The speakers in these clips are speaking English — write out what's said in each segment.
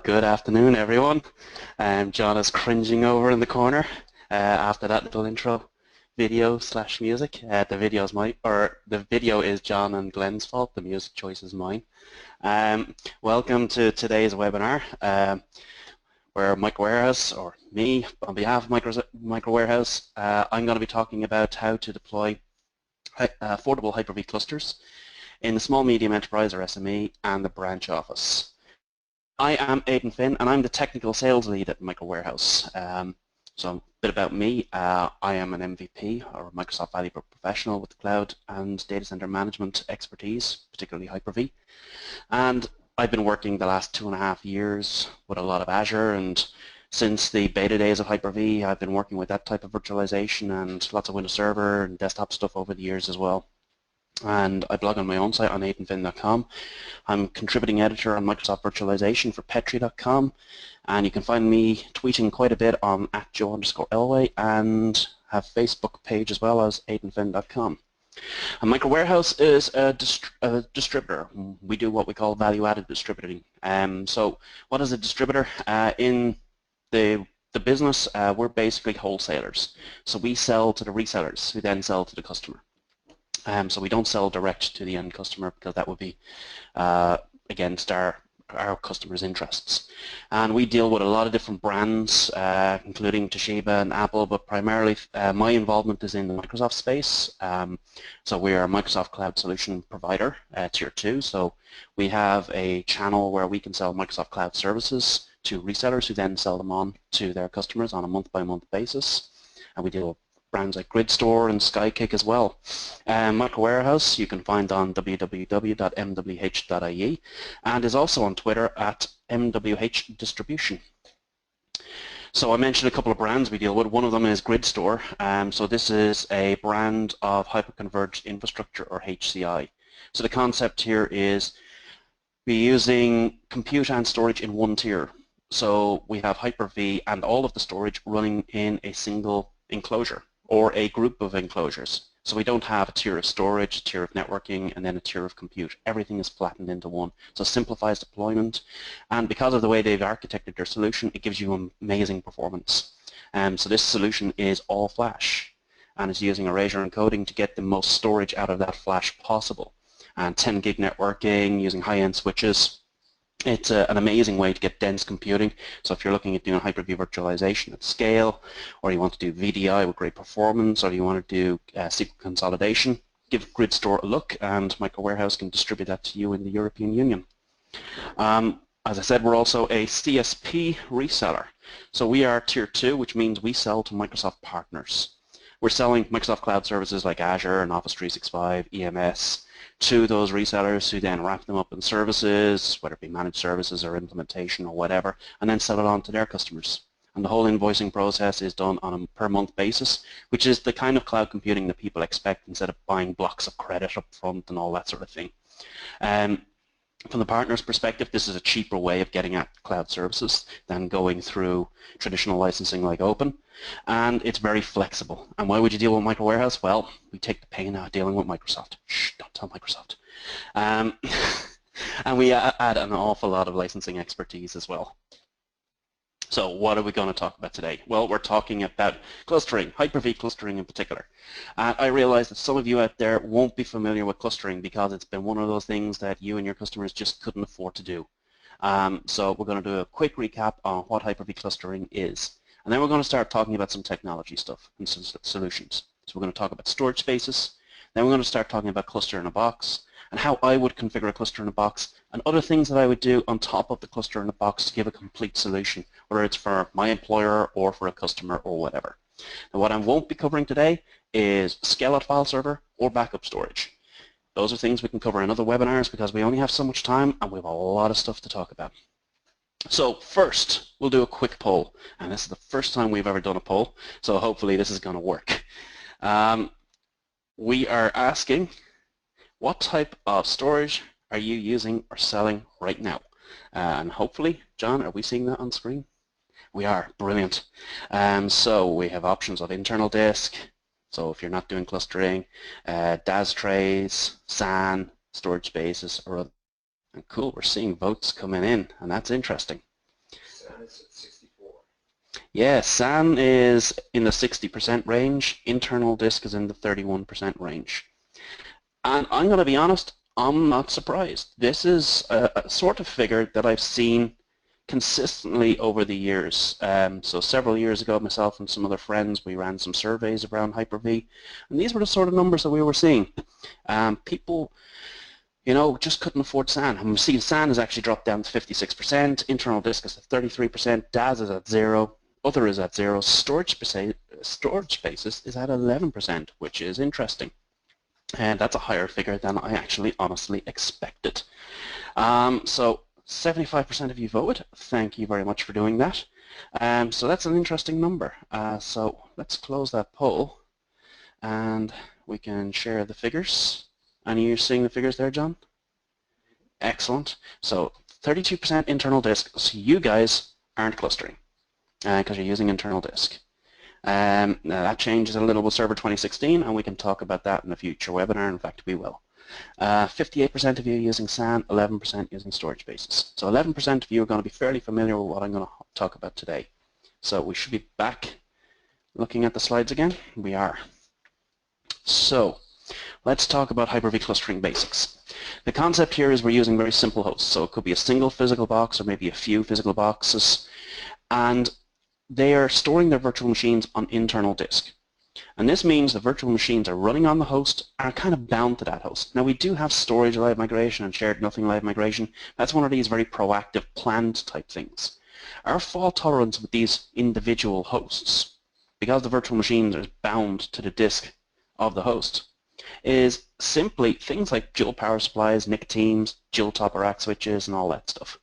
Good afternoon, everyone. John is cringing over in the corner after that little intro video slash music. The video is John and Glenn's fault. The music choice is mine. Welcome to today's webinar, where MicroWarehouse, or me, on behalf of MicroWarehouse, I'm going to be talking about how to deploy affordable Hyper-V clusters in the small medium enterprise, or SME, and the branch office. I am Aidan and I'm the technical sales lead at MicroWarehouse. So a bit about me. I am an MVP, or Microsoft Valuable Professional, with cloud and data center management expertise, particularly Hyper-V. And I've been working the last 2.5 years with a lot of Azure, and since the beta days of Hyper-V, I've been working with that type of virtualization and lots of Windows Server and desktop stuff over the years as well. And I blog on my own site on aidanfin.com. I'm contributing editor on Microsoft Virtualization for petri.com, and you can find me tweeting quite a bit on @joe_elway, and have Facebook page as well as aidanfin.com. And MicroWarehouse is a distributor. We do what we call value-added distributing. So what is a distributor? In the business, we're basically wholesalers. So we sell to the resellers, who then sell to the customer. So we don't sell direct to the end customer, because that would be against our customers' interests. And we deal with a lot of different brands, including Toshiba and Apple, but primarily my involvement is in the Microsoft space. So we are a Microsoft Cloud Solution Provider, Tier 2. So we have a channel where we can sell Microsoft Cloud services to resellers, who then sell them on to their customers on a month-by-month basis. And we deal with brands like GridStore and Skykick as well. MicroWarehouse you can find on www.mwh.ie, and is also on Twitter at mwhdistribution. So I mentioned a couple of brands we deal with. One of them is GridStore. So this is a brand of hyperconverged infrastructure, or HCI. So the concept here is we're using compute and storage in one tier. So we have Hyper-V and all of the storage running in a single enclosure, or a group of enclosures. So we don't have a tier of storage, a tier of networking, and then a tier of compute. Everything is flattened into one. So it simplifies deployment, and because of the way they've architected their solution, it gives you amazing performance. So this solution is all flash, and it's using erasure encoding to get the most storage out of that flash possible. And 10 gig networking using high-end switches. It's an amazing way to get dense computing. So if you're looking at doing Hyper-V virtualization at scale, or you want to do VDI with great performance, or you want to do SQL consolidation, give GridStore a look, and MicroWarehouse can distribute that to you in the European Union. As I said, we're also a CSP reseller. So we are Tier 2, which means we sell to Microsoft partners. We're selling Microsoft Cloud services like Azure and Office 365, EMS, to those resellers, who then wrap them up in services, whether it be managed services or implementation or whatever, and then sell it on to their customers. And the whole invoicing process is done on a per month basis, which is the kind of cloud computing that people expect, instead of buying blocks of credit up front and all that sort of thing. From the partner's perspective, this is a cheaper way of getting at cloud services than going through traditional licensing like Open, and it's very flexible. And why would you deal with MicroWarehouse? Well, we take the pain out of dealing with Microsoft. Shh, don't tell Microsoft. And we add an awful lot of licensing expertise as well. So what are we going to talk about today? Well, we're talking about clustering, Hyper-V clustering in particular. And I realize that some of you out there won't be familiar with clustering, because it's been one of those things that you and your customers just couldn't afford to do. So we're going to do a quick recap on what Hyper-V clustering is. And then we're going to start talking about some technology stuff and some solutions. So we're going to talk about storage spaces. Then we're going to start talking about cluster in a box, and how I would configure a cluster in a box, and other things that I would do on top of the cluster in a box to give a complete solution, whether it's for my employer or for a customer or whatever. Now, what I won't be covering today is scale-out file server or backup storage. Those are things we can cover in other webinars, because we only have so much time and we have a lot of stuff to talk about. So first, we'll do a quick poll, and this is the first time we've ever done a poll, so hopefully this is going to work. We are asking, what type of storage are you using or selling right now? And hopefully, John, are we seeing that on screen? We are. Brilliant. So we have options of internal disk. So if you're not doing clustering, DAS trays, SAN, storage spaces, or other. And cool, we're seeing votes coming in, and that's interesting. it's at 64. Yeah, SAN is in the 60% range, internal disk is in the 31% range. And I'm going to be honest, I'm not surprised. This is a sort of figure that I've seen consistently over the years. So several years ago, myself and some other friends, we ran some surveys around Hyper-V, and these were the sort of numbers that we were seeing. People, you know, just couldn't afford SAN. And we've seen SAN has actually dropped down to 56%, internal disk is at 33%, DAS is at 0, other is at 0, storage spaces is at 11%, which is interesting. And that's a higher figure than I actually honestly expected. So 75% of you voted. Thank you very much for doing that. So that's an interesting number. So let's close that poll and we can share the figures. And you're seeing the figures there, John? Excellent. So 32% internal disk. So you guys aren't clustering because you're using internal disk. Now that changes a little with Server 2016, and we can talk about that in a future webinar. In fact, we will. 58% of you using SAN, 11% using storage spaces. So 11% of you are going to be fairly familiar with what I'm going to talk about today. So we should be back looking at the slides again. We are. So let's talk about Hyper-V clustering basics. The concept here is we're using very simple hosts. So it could be a single physical box or maybe a few physical boxes. And they are storing their virtual machines on internal disk. And this means the virtual machines are running on the host and are kind of bound to that host. Now we do have storage live migration and shared nothing live migration. That's one of these very proactive, planned type things. Our fault tolerance with these individual hosts, because the virtual machines are bound to the disk of the host, is simply things like dual power supplies, NIC teams, dual top or rack switches, and all that stuff.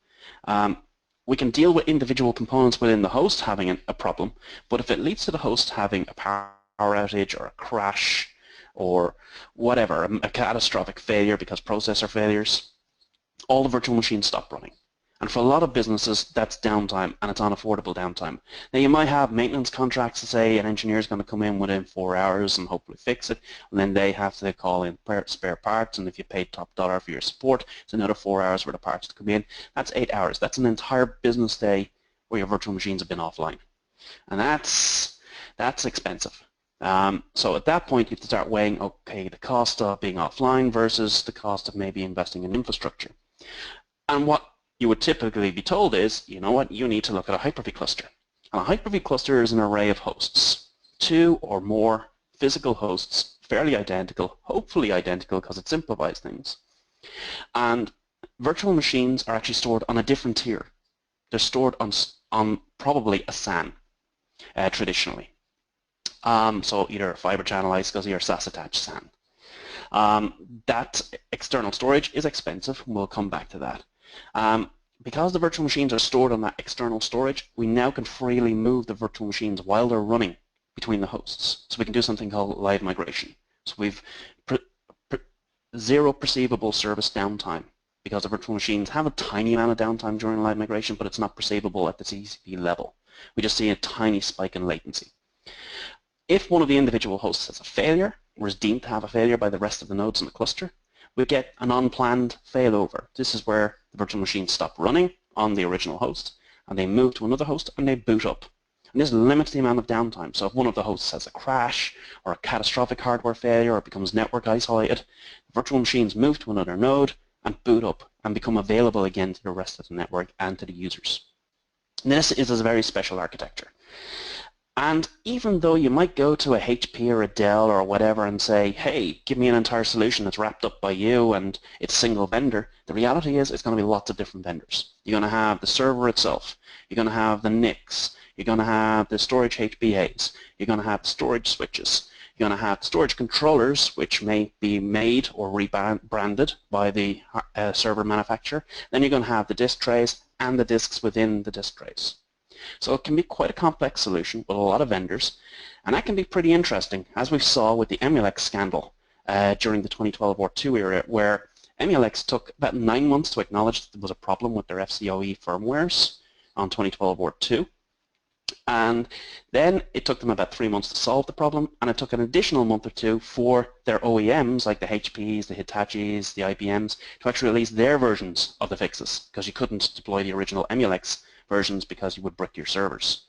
We can deal with individual components within the host having a problem, but if it leads to the host having a power outage or a crash or whatever, a catastrophic failure because processor failures, all the virtual machines stop running. And for a lot of businesses, that's downtime, and it's unaffordable downtime. Now you might have maintenance contracts to say an engineer is going to come in within 4 hours and hopefully fix it, and then they have to call in spare parts, and if you paid top dollar for your support, it's another 4 hours for the parts to come in. That's 8 hours. That's an entire business day where your virtual machines have been offline. And that's expensive. So at that point, you have to start weighing, okay, the cost of being offline versus the cost of maybe investing in infrastructure. And what you would typically be told is, you know what, you need to look at a Hyper-V cluster. And a Hyper-V cluster is an array of hosts, 2 or more physical hosts, fairly identical, hopefully identical because it simplifies things. And virtual machines are actually stored on a different tier. They're stored on probably a SAN, traditionally. So either a fiber channel iSCSI or SAS attached SAN. That external storage is expensive. We'll come back to that. Because the virtual machines are stored on that external storage, we now can freely move the virtual machines while they're running between the hosts. So we can do something called live migration. So we've zero perceivable service downtime because the virtual machines have a tiny amount of downtime during live migration, but it's not perceivable at the TCP level. We just see a tiny spike in latency. If one of the individual hosts has a failure, or is deemed to have a failure by the rest of the nodes in the cluster, we get an unplanned failover. This is where the virtual machines stop running on the original host, and they move to another host, and they boot up. And this limits the amount of downtime. So if one of the hosts has a crash, or a catastrophic hardware failure, or becomes network isolated, the virtual machines move to another node and boot up and become available again to the rest of the network and to the users. And this is a very special architecture. And even though you might go to a HP or a Dell or whatever and say, hey, give me an entire solution that's wrapped up by you and it's single vendor, the reality is it's going to be lots of different vendors. You're going to have the server itself, you're going to have the NICs, you're going to have the storage HBAs, you're going to have the storage switches, you're going to have storage controllers, which may be made or rebranded by the server manufacturer. Then you're going to have the disk trays and the disks within the disk trays. So it can be quite a complex solution with a lot of vendors, and that can be pretty interesting, as we saw with the Emulex scandal during the 2012 War II era, where Emulex took about 9 months to acknowledge that there was a problem with their FCOE firmwares on 2012 War II, and then it took them about 3 months to solve the problem, and it took an additional month or two for their OEMs, like the HPs, the Hitachis, the IBMs, to actually release their versions of the fixes, because you couldn't deploy the original Emulex versions because you would brick your servers.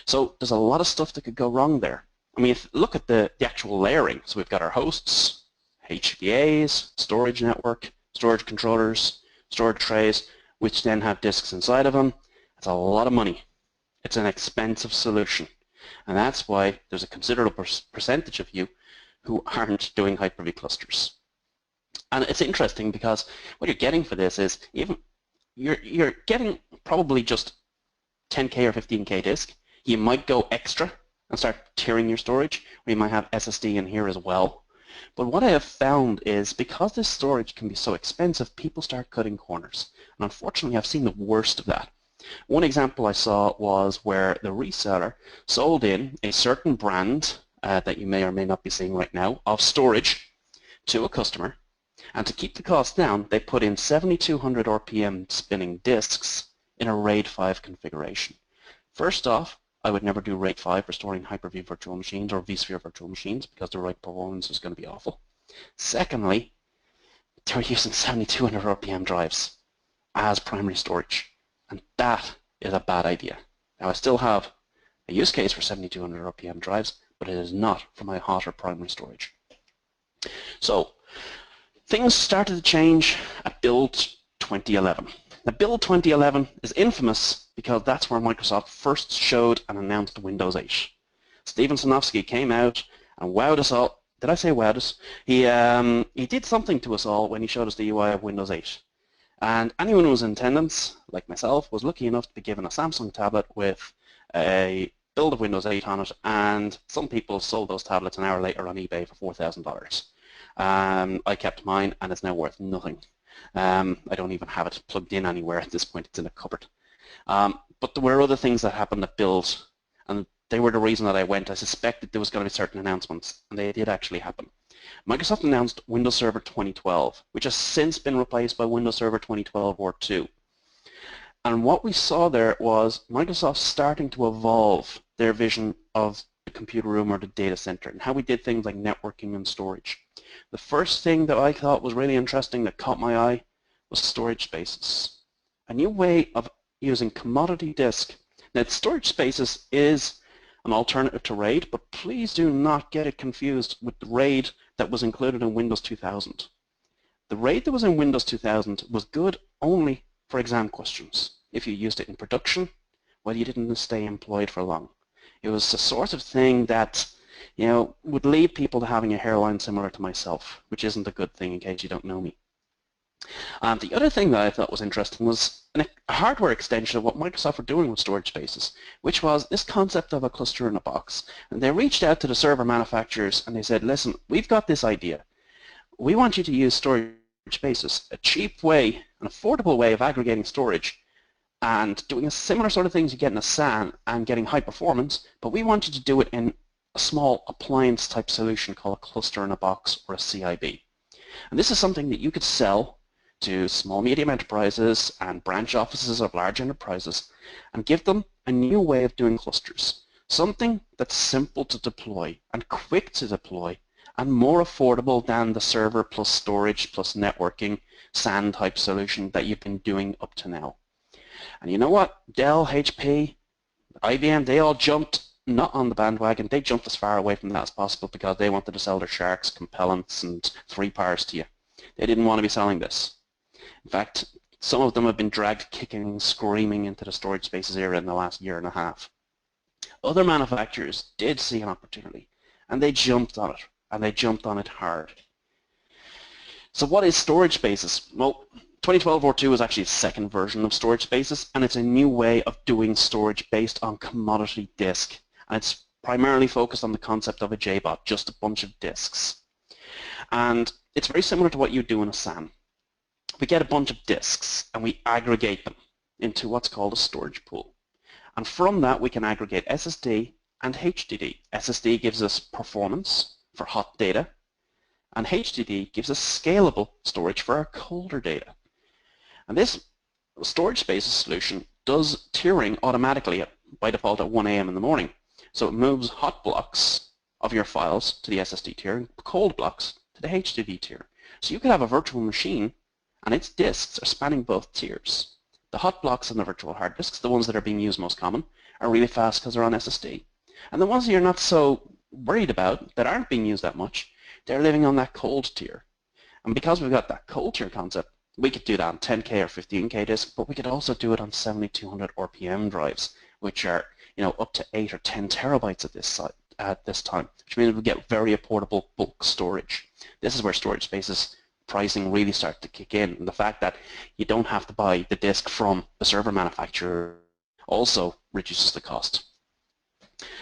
So there's a lot of stuff that could go wrong there. I mean, if you look at the actual layering, so we've got our hosts, HVAs, storage network, storage controllers, storage trays, which then have disks inside of them. It's a lot of money. It's an expensive solution. And that's why there's a considerable percentage of you who aren't doing Hyper-V clusters. And it's interesting because what you're getting for this is even you're getting probably just 10K or 15K disk. You might go extra and start tiering your storage, or you might have SSD in here as well. But what I have found is because this storage can be so expensive, people start cutting corners. And unfortunately, I've seen the worst of that. One example I saw was where the reseller sold in a certain brand that you may or may not be seeing right now of storage to a customer. And to keep the cost down, they put in 7,200 RPM spinning disks in a RAID 5 configuration. First off, I would never do RAID 5 for storing Hyper-V virtual machines or vSphere virtual machines because the write performance is going to be awful. Secondly, they're using 7,200 RPM drives as primary storage, and that is a bad idea. Now, I still have a use case for 7,200 RPM drives, but it is not for my hotter primary storage. So, things started to change at Build 2011. Now, Build 2011 is infamous because that's where Microsoft first showed and announced Windows 8. Steven Sinofsky came out and wowed us all. Did I say wowed us? He did something to us all when he showed us the UI of Windows 8. And anyone who was in attendance, like myself, was lucky enough to be given a Samsung tablet with a build of Windows 8 on it, and some people sold those tablets an hour later on eBay for $4,000. I kept mine, and it's now worth nothing. I don't even have it plugged in anywhere at this point. It's in a cupboard. But there were other things that happened at Build, and they were the reason that I went. I suspected there was going to be certain announcements, and they did actually happen. Microsoft announced Windows Server 2012, which has since been replaced by Windows Server 2012 R2. And what we saw there was Microsoft starting to evolve their vision of the computer room or the data center and how we did things like networking and storage. The first thing that I thought was really interesting that caught my eye was storage spaces. A new way of using commodity disk. Now, storage spaces is an alternative to RAID, but please do not get it confused with the RAID that was included in Windows 2000. The RAID that was in Windows 2000 was good only for exam questions. If you used it in production, well, you didn't stay employed for long. It was the sort of thing that, you know, would lead people to having a hairline similar to myself, which isn't a good thing in case you don't know me. The other thing that I thought was interesting was a hardware extension of what Microsoft were doing with storage spaces, which was this concept of a cluster in a box. And they reached out to the server manufacturers and they said, listen, we've got this idea. We want you to use storage spaces, a cheap way, an affordable way of aggregating storage and doing a similar sort of things you get in a SAN and getting high performance, but we want you to do it in a small appliance type solution called a cluster in a box or a CIB. And this is something that you could sell to small medium enterprises and branch offices of large enterprises and give them a new way of doing clusters. Something that's simple to deploy and quick to deploy and more affordable than the server plus storage plus networking SAN type solution that you've been doing up to now. And you know what? Dell, HP, IBM, they all jumped not on the bandwagon. They jumped as far away from that as possible because they wanted to sell their sharks, compellents, and 3-pars to you. They didn't want to be selling this. In fact, some of them have been dragged kicking and screaming into the storage spaces era in the last year and a half. Other manufacturers did see an opportunity, and they jumped on it, and they jumped on it hard. So what is storage spaces? Well, 2012 R2 is actually the second version of storage spaces, and it's a new way of doing storage based on commodity disk. And it's primarily focused on the concept of a JBOD, just a bunch of disks. And it's very similar to what you do in a SAN. We get a bunch of disks and we aggregate them into what's called a storage pool. And from that we can aggregate SSD and HDD. SSD gives us performance for hot data, and HDD gives us scalable storage for our colder data. And this storage spaces solution does tiering automatically by default at 1 a.m. in the morning. So it moves hot blocks of your files to the SSD tier and cold blocks to the HDD tier. So you could have a virtual machine and its disks are spanning both tiers. The hot blocks on the virtual hard disks, the ones that are being used most common, are really fast because they're on SSD. And the ones that you're not so worried about, that aren't being used that much, they're living on that cold tier. And because we've got that cold tier concept, we could do that on 10K or 15K disk, but we could also do it on 7200 RPM drives, which are up to 8 or 10 terabytes at this time, which means we get very affordable bulk storage. This is where storage spaces pricing really starts to kick in, and the fact that you don't have to buy the disk from the server manufacturer also reduces the cost.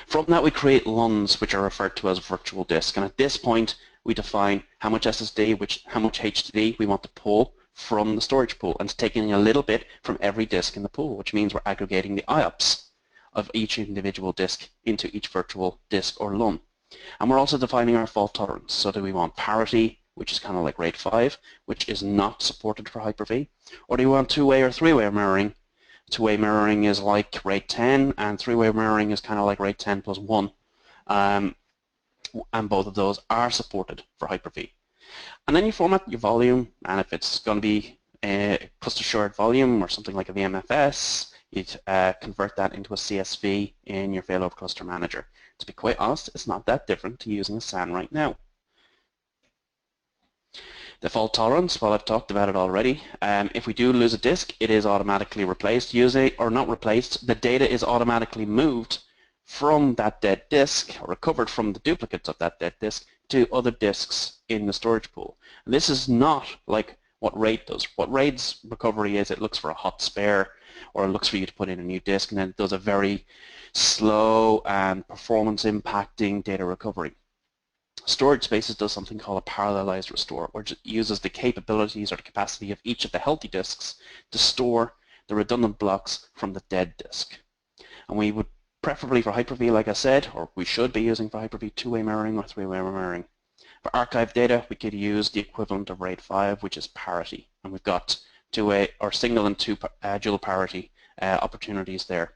From that we create LUNs, which are referred to as virtual disk, and at this point we define how much SSD, how much HDD we want to pull from the storage pool, and taking a little bit from every disk in the pool, which means we're aggregating the IOPS of each individual disk into each virtual disk or LUN. And we're also defining our fault tolerance. So do we want parity, which is kind of like RAID 5, which is not supported for Hyper-V, or do you want two-way or three-way mirroring? Two-way mirroring is like RAID 10, and three-way mirroring is kind of like RAID 10 plus 1. And both of those are supported for Hyper-V. And then you format your volume, and if it's going to be a cluster shared volume or something like a VMFS, you convert that into a CSV in your Failover Cluster Manager. To be quite honest, it's not that different to using a SAN right now. The fault tolerance, well, I've talked about it already. If we do lose a disk, it is automatically replaced. Or not replaced, the data is automatically moved from that dead disk, or recovered from the duplicates of that dead disk, to other disks in the storage pool. And this is not like what RAID does. What RAID's recovery is, it looks for a hot spare, or it looks for you to put in a new disk, and then it does a very slow and performance impacting data recovery. Storage Spaces does something called a parallelized restore, which uses the capabilities or the capacity of each of the healthy disks to store the redundant blocks from the dead disk. And we would preferably for Hyper-V, like I said, or we should be using for Hyper-V two-way mirroring or three-way mirroring. For archive data, we could use the equivalent of RAID 5, which is parity, and we've got two-way or single and dual parity opportunities there.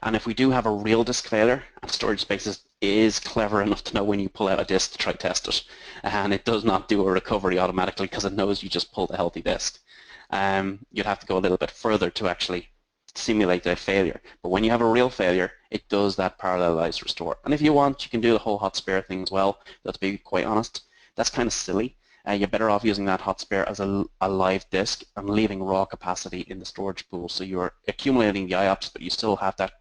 And if we do have a real disk failure, and Storage Spaces is clever enough to know when you pull out a disk to try to test it, and it does not do a recovery automatically because it knows you just pulled a healthy disk. You'd have to go a little bit further to actually simulate a failure. But when you have a real failure, it does that parallelized restore. And if you want, you can do the whole hot spare thing as well. But to be quite honest, that's kind of silly. You're better off using that hot spare as a live disk and leaving raw capacity in the storage pool. So you're accumulating the IOPS, but you still have that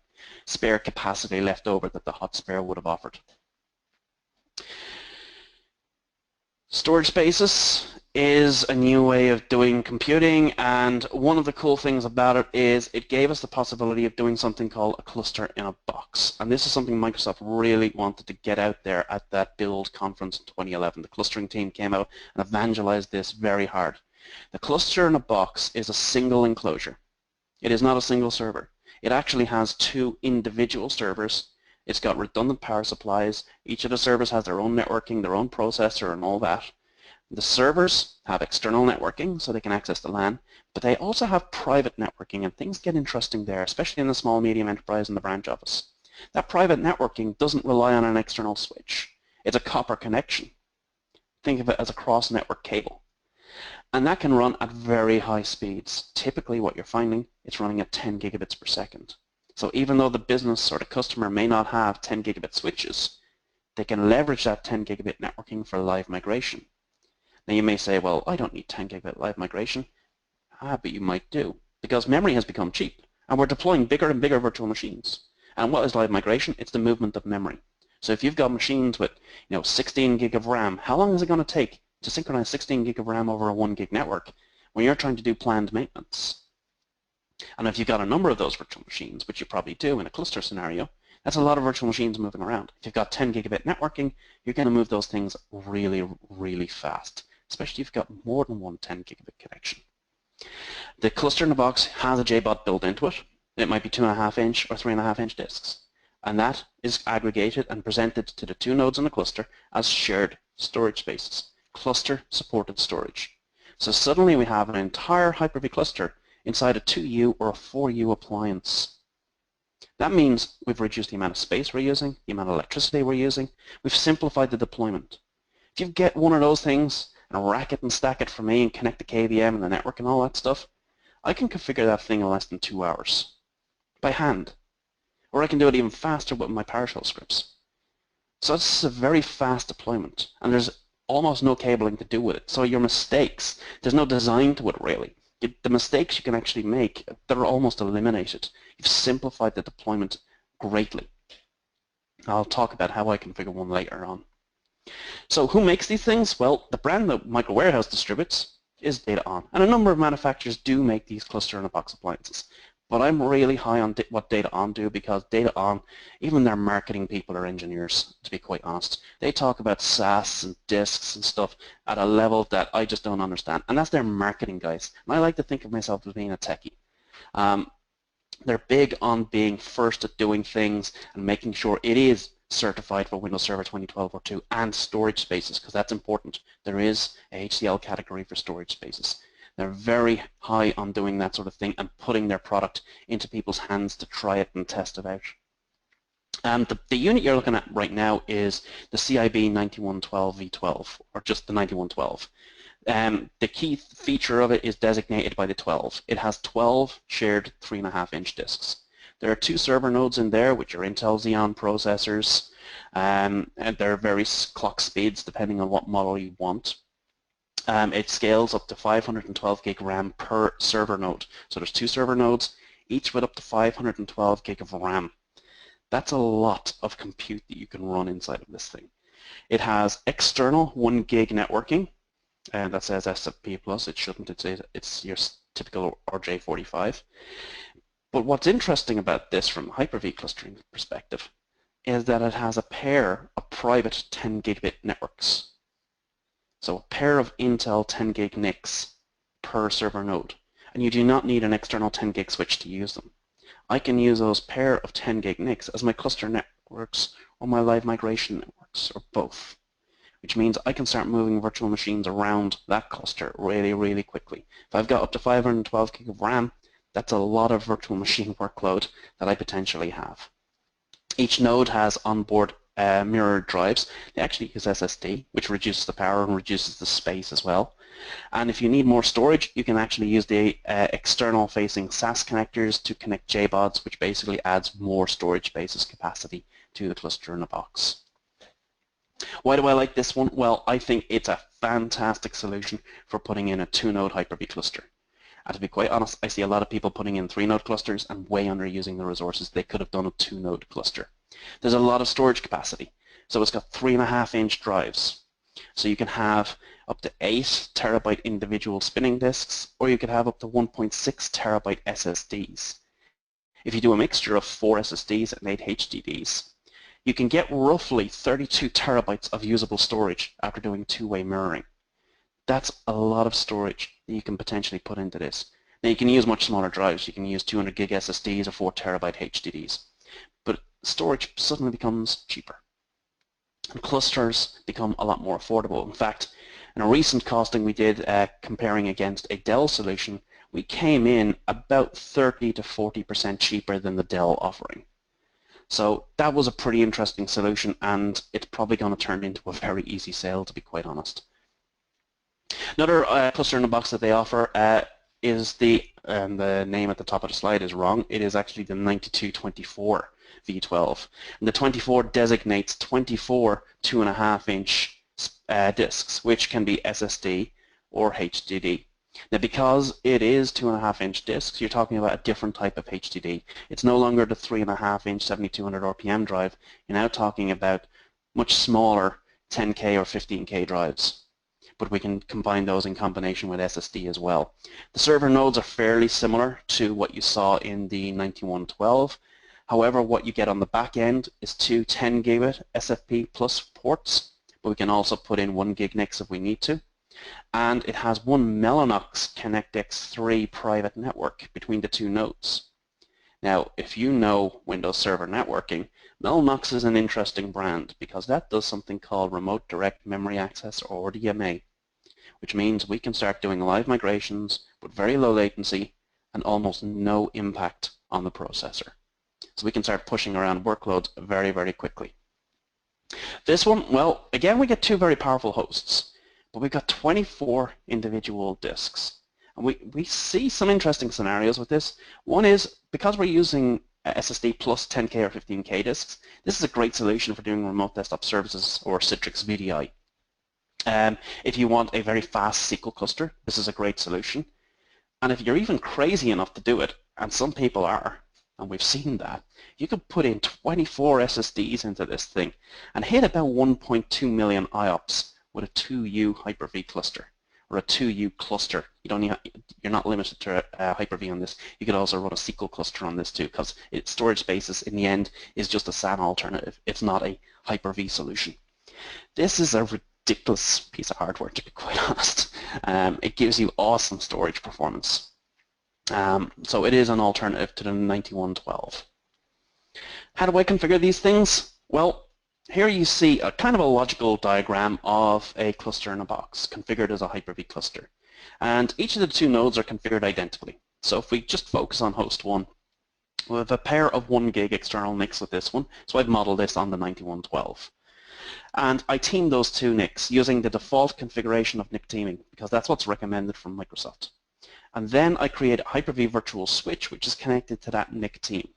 spare capacity left over that the hot spare would have offered. Storage Spaces is a new way of doing computing, and one of the cool things about it is it gave us the possibility of doing something called a cluster in a box. And this is something Microsoft really wanted to get out there at that Build conference in 2011. The clustering team came out and evangelized this very hard. The cluster in a box is a single enclosure. It is not a single server. It actually has two individual servers. It's got redundant power supplies. Each of the servers has their own networking, their own processor, and all that. The servers have external networking, so they can access the LAN, but they also have private networking, and things get interesting there, especially in the small, medium enterprise and the branch office. That private networking doesn't rely on an external switch. It's a copper connection. Think of it as a cross-network cable. And that can run at very high speeds. Typically what you're finding, it's running at 10 gigabits per second. So even though the business or the customer may not have 10 gigabit switches, they can leverage that 10 gigabit networking for live migration. Now you may say, well, I don't need 10 gigabit live migration. But you might do, because memory has become cheap, and we're deploying bigger and bigger virtual machines. And what is live migration? It's the movement of memory. So if you've got machines with 16 gig of RAM, how long is it going to take to synchronize 16 gig of RAM over a 1 gig network when you're trying to do planned maintenance? And if you've got a number of those virtual machines, which you probably do in a cluster scenario, that's a lot of virtual machines moving around. If you've got 10 gigabit networking, you're going to move those things really, really fast, especially if you've got more than one 10 gigabit connection. The cluster in the box has a JBOD built into it. It might be 2.5 inch or 3.5 inch disks. And that is aggregated and presented to the two nodes in the cluster as shared storage spaces, cluster supported storage. So suddenly we have an entire Hyper-V cluster inside a 2U or a 4U appliance. That means we've reduced the amount of space we're using, the amount of electricity we're using. We've simplified the deployment. If you get one of those things and rack it and stack it for me and connect the KVM and the network and all that stuff, I can configure that thing in less than 2 hours by hand. Or I can do it even faster with my PowerShell scripts. So it's a very fast deployment, and there's almost no cabling to do with it. So your mistakes, there's no design to it really. The mistakes you can actually make, they're almost eliminated. You've simplified the deployment greatly. I'll talk about how I configure one later on. So who makes these things? Well, the brand that MicroWarehouse distributes is DataON, and a number of manufacturers do make these cluster-in-a-box appliances. But I'm really high on what DataON do, because DataON, even their marketing people are engineers, to be quite honest. They talk about SaaS and disks and stuff at a level that I just don't understand. And that's their marketing guys. And I like to think of myself as being a techie. They're big on being first at doing things and making sure it is certified for Windows Server 2012 or 2 and storage spaces, because that's important. There is a HCL category for storage spaces. They're very high on doing that sort of thing and putting their product into people's hands to try it and test it out. The unit you're looking at right now is the CIB 9112 V12, or just the 9112. The key feature of it is designated by the 12. It has 12 shared 3.5-inch disks. There are 2 server nodes in there, which are Intel Xeon processors, and there are various clock speeds depending on what model you want. It scales up to 512 gig RAM per server node. So there's 2 server nodes, each with up to 512 gig of RAM. That's a lot of compute that you can run inside of this thing. It has external 1 gig networking, and that says SFP+. It shouldn't. It's your typical RJ45. But what's interesting about this from a Hyper-V clustering perspective is that it has a pair of private 10 gigabit networks. So a pair of Intel 10 gig NICs per server node. And you do not need an external 10 gig switch to use them. I can use those pair of 10 gig NICs as my cluster networks or my live migration networks, or both. Which means I can start moving virtual machines around that cluster really, really quickly. If I've got up to 512 gig of RAM, that's a lot of virtual machine workload that I potentially have. Each node has onboard mirrored drives. They actually use SSD, which reduces the power and reduces the space as well. And if you need more storage, you can actually use the external facing SAS connectors to connect JBODs, which basically adds more storage space as capacity to the cluster in a box. Why do I like this one? Well, I think it's a fantastic solution for putting in a 2-node Hyper-V cluster. And to be quite honest, I see a lot of people putting in 3-node clusters and way underusing the resources they could have done a 2-node cluster. There's a lot of storage capacity. So it's got 3.5-inch drives. So you can have up to 8 terabyte individual spinning disks, or you could have up to 1.6 terabyte SSDs. If you do a mixture of 4 SSDs and 8 HDDs, you can get roughly 32 terabytes of usable storage after doing 2-way mirroring. That's a lot of storage that you can potentially put into this. Now you can use much smaller drives. You can use 200 gig SSDs or 4 terabyte HDDs. But storage suddenly becomes cheaper. And clusters become a lot more affordable. In fact, in a recent costing we did comparing against a Dell solution, we came in about 30 to 40% cheaper than the Dell offering. So that was a pretty interesting solution, and it's probably going to turn into a very easy sale, to be quite honest. Another cluster in a box that they offer is the name at the top of the slide is wrong. It is actually the 9224 V12. And the 24 designates 24 2.5-inch disks, which can be SSD or HDD. Now, because it is 2.5-inch disks, you're talking about a different type of HDD. It's no longer the 3.5-inch 7200 RPM drive. You're now talking about much smaller 10K or 15K drives. But we can combine those in combination with SSD as well. The server nodes are fairly similar to what you saw in the 9112. However, what you get on the back end is 2 10 gigabit SFP plus ports, but we can also put in 1 gig NICs if we need to. And it has one Mellanox ConnectX-3 private network between the 2 nodes. Now, if you know Windows Server networking, Mellanox is an interesting brand because that does something called Remote Direct Memory Access, or RDMA, which means we can start doing live migrations with very low latency and almost no impact on the processor. So we can start pushing around workloads very, very quickly. This one, well, again, we get 2 very powerful hosts, but we've got 24 individual disks. And we see some interesting scenarios with this. One is, because we're using SSD plus 10K or 15K disks, this is a great solution for doing remote desktop services or Citrix VDI. If you want a very fast SQL cluster, this is a great solution. And if you're even crazy enough to do it, and some people are, and we've seen that, you could put in 24 SSDs into this thing and hit about 1.2 million IOPS with a 2U Hyper-V cluster, or a 2U cluster. You're not limited to Hyper-V on this. You could also run a SQL cluster on this too, because its storage spaces in the end is just a SAN alternative. It's not a Hyper-V solution. This is a ridiculous piece of hardware, to be quite honest. It gives you awesome storage performance. So it is an alternative to the 9112. How do I configure these things? Well, here you see a kind of a logical diagram of a cluster in a box configured as a Hyper-V cluster. And each of the two nodes are configured identically. So if we just focus on host 1, we have a pair of 1 gig external NICs with this one. So I've modeled this on the 9112. And I team those two NICs using the default configuration of NIC teaming, because that's what's recommended from Microsoft. And then I create a Hyper-V virtual switch, which is connected to that NIC team.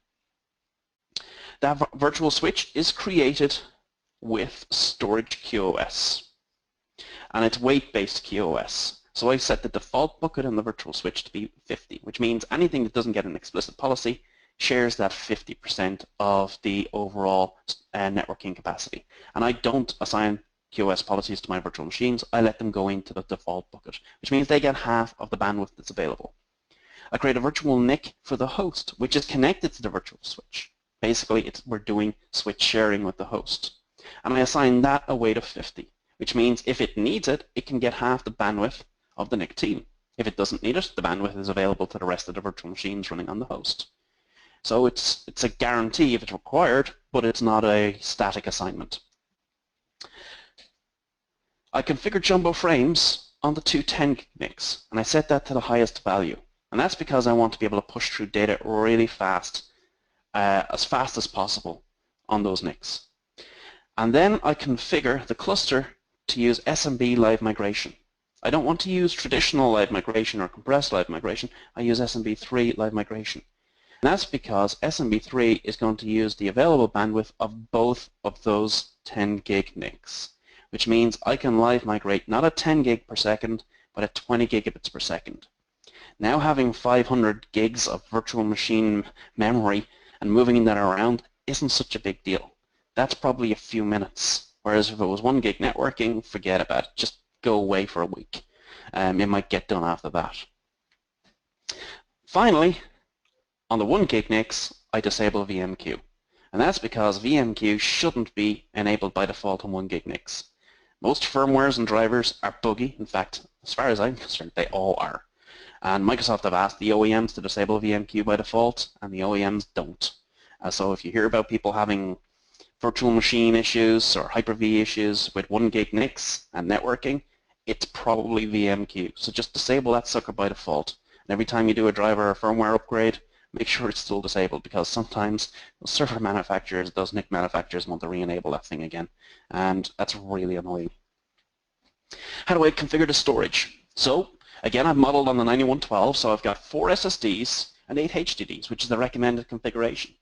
That virtual switch is created with storage QoS, and it's weight-based QoS. So I set the default bucket in the virtual switch to be 50, which means anything that doesn't get an explicit policy shares that 50% of the overall networking capacity. And I don't assign QoS policies to my virtual machines. I let them go into the default bucket, which means they get half of the bandwidth that's available. I create a virtual NIC for the host, which is connected to the virtual switch. Basically, we're doing switch sharing with the host. And I assign that a weight of 50, which means if it needs it, it can get half the bandwidth of the NIC team. If it doesn't need it, the bandwidth is available to the rest of the virtual machines running on the host. So it's a guarantee if it's required, but it's not a static assignment. I configure jumbo frames on the two 10 gig NICs, and I set that to the highest value. And that's because I want to be able to push through data really fast as possible on those NICs. And then I configure the cluster to use SMB live migration. I don't want to use traditional live migration or compressed live migration. I use SMB3 live migration. And that's because SMB3 is going to use the available bandwidth of both of those 10 gig NICs, which means I can live migrate not at 10 gig per second, but at 20 gigabits per second. Now having 500 gigs of virtual machine memory and moving that around isn't such a big deal. That's probably a few minutes, whereas if it was 1 gig networking, forget about it. Just go away for a week. It might get done after that. Finally, on the 1 gig NICs, I disable VMQ. And that's because VMQ shouldn't be enabled by default on 1 gig NICs. Most firmwares and drivers are buggy. In fact, as far as I'm concerned, they all are. And Microsoft have asked the OEMs to disable VMQ by default, and the OEMs don't. So if you hear about people having virtual machine issues or Hyper-V issues with 1 gig NICs and networking, it's probably VMQ. So just disable that sucker by default. And every time you do a driver or firmware upgrade, make sure it's still disabled, because sometimes those server manufacturers, those NIC manufacturers want to re-enable that thing again. And that's really annoying. How do I configure the storage? So again, I've modeled on the 9112, so I've got 4 SSDs and 8 HDDs, which is the recommended configuration.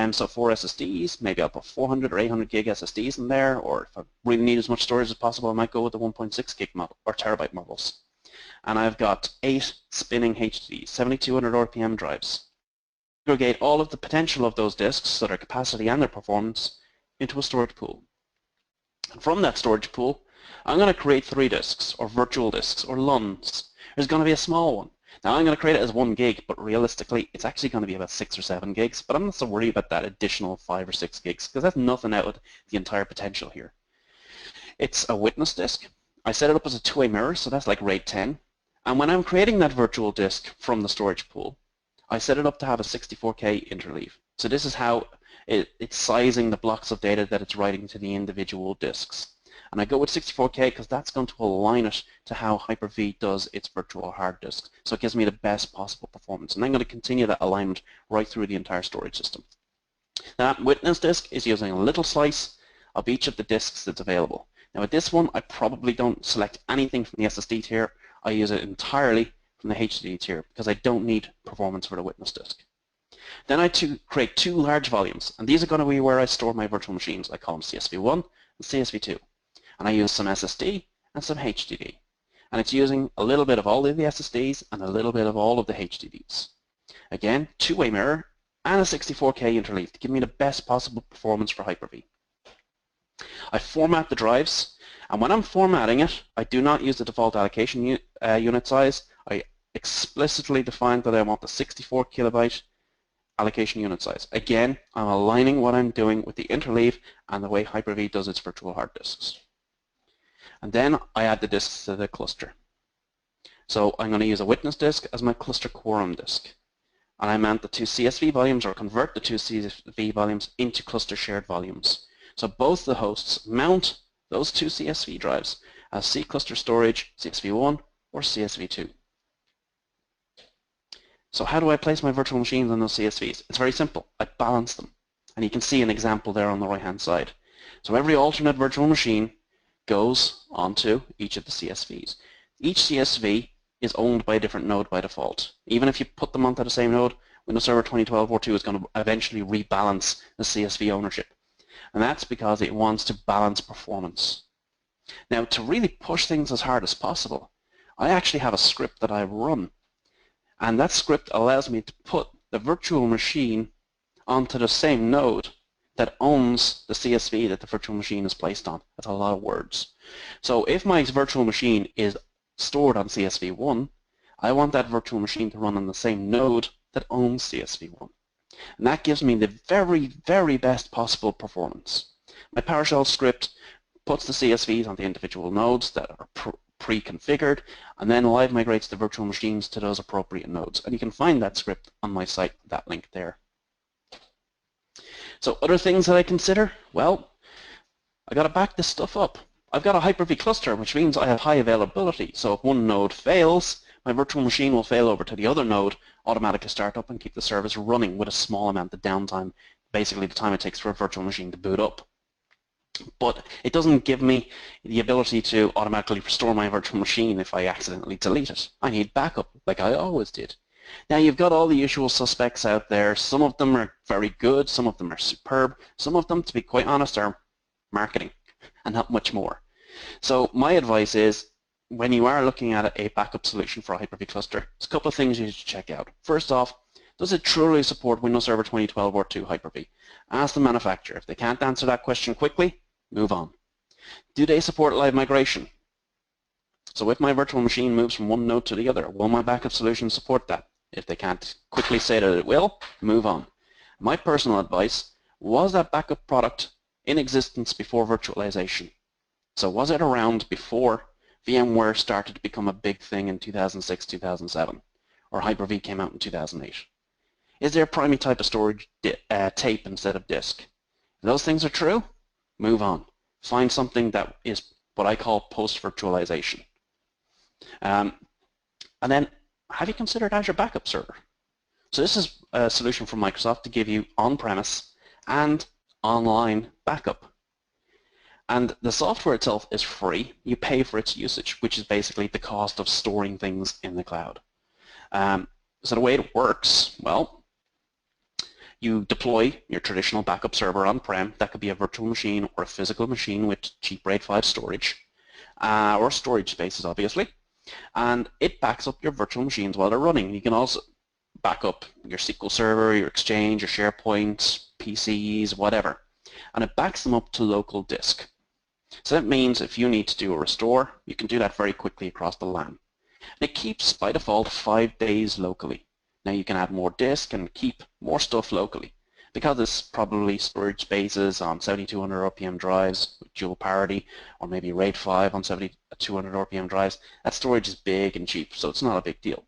So 4 SSDs, maybe I'll put 400 or 800 gig SSDs in there, or if I really need as much storage as possible, I might go with the 1.6 gig model or terabyte models. And I've got 8 spinning HDDs, 7200 RPM drives. Aggregate all of the potential of those disks, so their capacity and their performance, into a storage pool. And from that storage pool, I'm going to create 3 disks, or virtual disks, or LUNs. There's going to be a small one. Now I'm going to create it as 1 gig, but realistically it's actually going to be about 6 or 7 gigs, but I'm not so worried about that additional 5 or 6 gigs, because that's nothing out of the entire potential here. It's a witness disk. I set it up as a 2-way mirror, so that's like RAID 10. And when I'm creating that virtual disk from the storage pool, I set it up to have a 64K interleave. So this is how it's sizing the blocks of data that it's writing to the individual disks. And I go with 64K because that's going to align it to how Hyper-V does its virtual hard disks. So it gives me the best possible performance. And I'm going to continue that alignment right through the entire storage system. That witness disk is using a little slice of each of the disks that's available. Now with this one, I probably don't select anything from the SSD tier. I use it entirely from the HDD tier because I don't need performance for the witness disk. Then I create two large volumes, and these are going to be where I store my virtual machines. I call them CSV1 and CSV2. And I use some SSD and some HDD. And it's using a little bit of all of the SSDs and a little bit of all of the HDDs. Again, two-way mirror and a 64K interleave to give me the best possible performance for Hyper-V. I format the drives, and when I'm formatting it, I do not use the default allocation unit size. I explicitly define that I want the 64 kilobyte allocation unit size. Again, I'm aligning what I'm doing with the interleave and the way Hyper-V does its virtual hard disks. And then I add the disks to the cluster. So I'm going to use a witness disk as my cluster quorum disk. And I mount the two CSV volumes, or convert the two CSV volumes into cluster shared volumes. So both the hosts mount those two CSV drives as C cluster storage, CSV1 or CSV2. So how do I place my virtual machines on those CSVs? It's very simple. I balance them. And you can see an example there on the right-hand side. So every alternate virtual machine goes onto each of the CSVs. Each CSV is owned by a different node by default. Even if you put them onto the same node, Windows Server 2012 or 2 is going to eventually rebalance the CSV ownership. And that's because it wants to balance performance. Now, to really push things as hard as possible, I actually have a script that I run. And that script allows me to put the virtual machine onto the same node that owns the CSV that the virtual machine is placed on. That's a lot of words. So if my virtual machine is stored on CSV1, I want that virtual machine to run on the same node that owns CSV1. And that gives me the very, very best possible performance. My PowerShell script puts the CSVs on the individual nodes that are pre-configured, and then live migrates the virtual machines to those appropriate nodes. And you can find that script on my site, that link there. So other things that I consider, well, I got to back this stuff up. I've got a Hyper-V cluster, which means I have high availability. So if one node fails, my virtual machine will fail over to the other node, automatically start up and keep the service running with a small amount of downtime, basically the time it takes for a virtual machine to boot up. But it doesn't give me the ability to automatically restore my virtual machine if I accidentally delete it. I need backup, like I always did. Now you've got all the usual suspects out there. Some of them are very good, some of them are superb, some of them, to be quite honest, are marketing and not much more. So my advice is, when you are looking at a backup solution for a Hyper-V cluster, there's a couple of things you should check out. First off, does it truly support Windows Server 2012 or 2 Hyper-V? Ask the manufacturer. If they can't answer that question quickly, move on. Do they support live migration? So if my virtual machine moves from one node to the other, will my backup solution support that? If they can't quickly say that it will, move on. My personal advice, was that backup product in existence before virtualization? So was it around before VMware started to become a big thing in 2006, 2007, or Hyper-V came out in 2008? Is there a primary type of storage tape instead of disk? If those things are true, move on. Find something that is what I call post-virtualization. And then, have you considered Azure Backup Server? So this is a solution from Microsoft to give you on-premise and online backup. And the software itself is free. You pay for its usage, which is basically the cost of storing things in the cloud. So the way it works, well, you deploy your traditional backup server on-prem. That could be a virtual machine or a physical machine with cheap RAID 5 storage, or storage spaces, obviously. And it backs up your virtual machines while they're running. You can also back up your SQL Server, your Exchange, your SharePoint, PCs, whatever. And it backs them up to local disk. So that means if you need to do a restore, you can do that very quickly across the LAN. And it keeps, by default, 5 days locally. Now you can add more disk and keep more stuff locally. Because it's probably storage spaces on 7200 RPM drives with dual parity, or maybe RAID 5 on 7200 RPM drives, that storage is big and cheap, so it's not a big deal.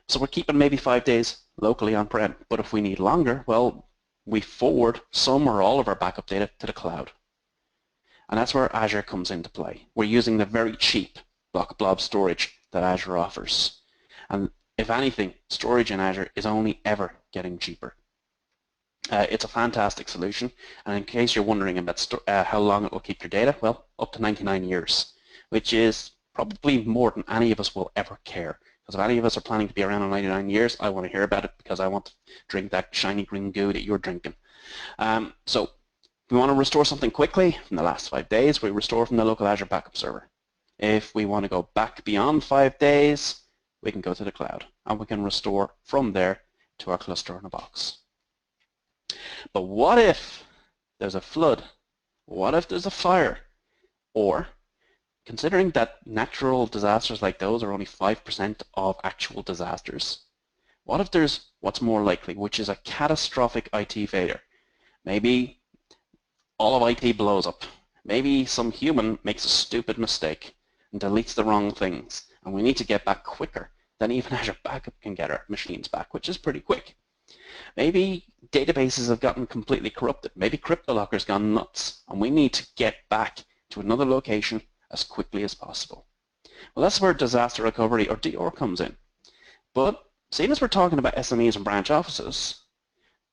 So we're keeping maybe 5 days locally on-prem, but if we need longer, well, we forward some or all of our backup data to the cloud. And that's where Azure comes into play. We're using the very cheap blob storage that Azure offers. And if anything, storage in Azure is only ever getting cheaper. It's a fantastic solution, and in case you're wondering about how long it will keep your data, well, up to 99 years, which is probably more than any of us will ever care. Because if any of us are planning to be around in 99 years, I want to hear about it because I want to drink that shiny green goo that you're drinking. So if we want to restore something quickly in the last 5 days, we restore from the local Azure backup server. If we want to go back beyond 5 days, we can go to the cloud and we can restore from there to our cluster in a box. But what if there's a flood? What if there's a fire? Or, considering that natural disasters like those are only 5% of actual disasters, what if there's what's more likely, which is a catastrophic IT failure? Maybe all of IT blows up. Maybe some human makes a stupid mistake and deletes the wrong things, and we need to get back quicker than even Azure Backup can get our machines back, which is pretty quick. Maybe databases have gotten completely corrupted. Maybe CryptoLocker's gone nuts, and we need to get back to another location as quickly as possible. Well, that's where disaster recovery, or DR, comes in. But seeing as we're talking about SMEs and branch offices,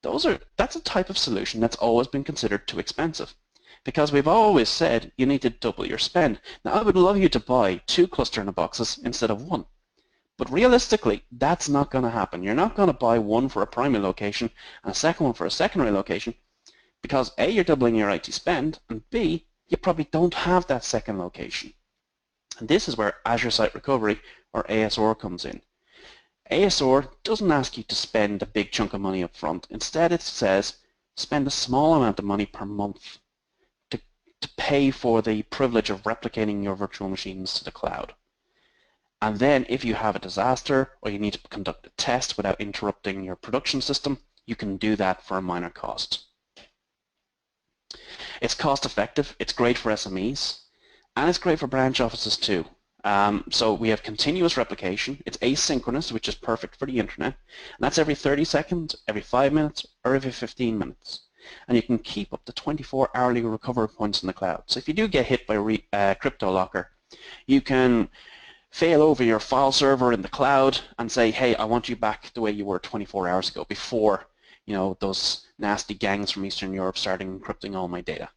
that's a type of solution that's always been considered too expensive, because we've always said you need to double your spend. Now, I would love you to buy 2 cluster in a boxes instead of 1. But realistically, that's not going to happen. You're not going to buy one for a primary location and a second one for a secondary location because A, you're doubling your IT spend, and B, you probably don't have that second location. And this is where Azure Site Recovery, or ASR, comes in. ASR doesn't ask you to spend a big chunk of money up front. Instead, it says spend a small amount of money per month to pay for the privilege of replicating your virtual machines to the cloud. And then if you have a disaster or you need to conduct a test without interrupting your production system, you can do that for a minor cost. It's cost effective, it's great for SMEs, and it's great for branch offices too. So we have continuous replication. It's asynchronous, which is perfect for the internet. And that's every 30 seconds, every 5 minutes, or every 15 minutes. And you can keep up to 24 hourly recovery points in the cloud. So if you do get hit by CryptoLocker, you can fail over your file server in the cloud and say, hey, I want you back the way you were 24 hours ago before, those nasty gangs from Eastern Europe starting encrypting all my data.